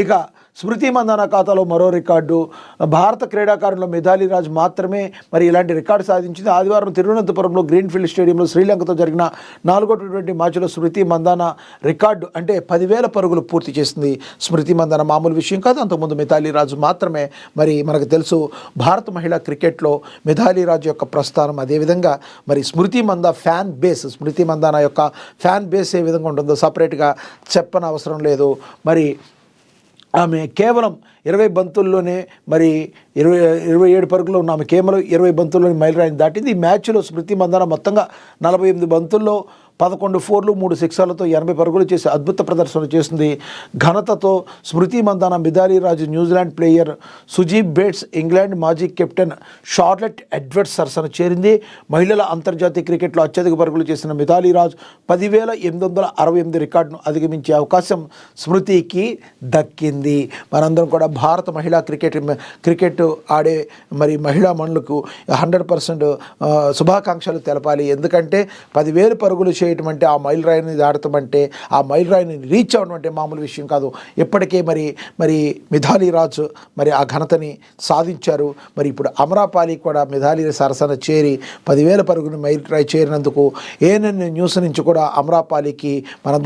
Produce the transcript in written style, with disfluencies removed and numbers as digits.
ఇక స్మృతి మందాన ఖాతాలో మరో రికార్డు. భారత క్రీడాకారుల్లో మిథాలీ రాజ్ మాత్రమే మరి ఇలాంటి రికార్డు సాధించింది. ఆదివారం తిరువనంతపురంలో గ్రీన్ఫీల్డ్ స్టేడియంలో శ్రీలంకతో జరిగిన 4వ టీ20 మ్యాచ్లో స్మృతి మందాన రికార్డు అంటే 10,000 పరుగులు పూర్తి చేసింది. స్మృతి మందాన మామూలు విషయం కాదు. అంతకుముందు మిథాలీ రాజ్ మాత్రమే. మరి మనకు తెలుసు భారత మహిళా క్రికెట్లో మిథాలీ రాజ్ యొక్క ప్రస్థానం, అదేవిధంగా మరి స్మృతి మందాన యొక్క ఫ్యాన్ బేస్ ఏ విధంగా ఉంటుందో సపరేట్గా చెప్పనవసరం లేదు. మరి ఆమె కేవలం 20 బంతుల్లోనే మరి 27 పరుగులు ఉన్న ఆమె కేవలం 20 బంతుల్లోని మైలురాయిని దాటింది. ఈ మ్యాచ్లో స్మృతి మందాన మొత్తంగా 48 బంతుల్లో 11 ఫోర్లు 3 సిక్సర్లతో 80 పరుగులు చేసి అద్భుత ప్రదర్శన చేసింది. ఘనతతో Smriti Mandhana Mithali Raj New Zealand player Suzie Bates, England మాజీ కెప్టెన్ షార్లెట్ ఎడ్వర్డ్స్ సరసన చేరింది. మహిళల అంతర్జాతీయ క్రికెట్లో అత్యధిక పరుగులు చేసిన మిథాలీ రాజ్ 10,868 రికార్డును అధిగమించే అవకాశం స్మృతికి దక్కింది. మనందరం కూడా భారత మహిళా క్రికెట్ ఆడే మరి మహిళా మనులకు 100% శుభాకాంక్షలు తెలపాలి. ఎందుకంటే 10,000 పరుగులు చేయటం అంటే, ఆ మైల్ రాయిని దాటడం అంటే, ఆ మైల్ రాయిని రీచ్ అవ్వడం అంటే మామూలు విషయం కాదు. ఇప్పటికే మరి మిథాలీ రాజ్ మరి ఆ ఘనతని సాధించారు. మరి ఇప్పుడు అమరాపాలి కూడా మిథాలీ సరసన చేరి 10,000 పరుగులు మైల్ రాయి చేరినందుకు ఏఎన్ఎన్ న్యూస్ నుంచి కూడా అమరాపాలికి మనందరం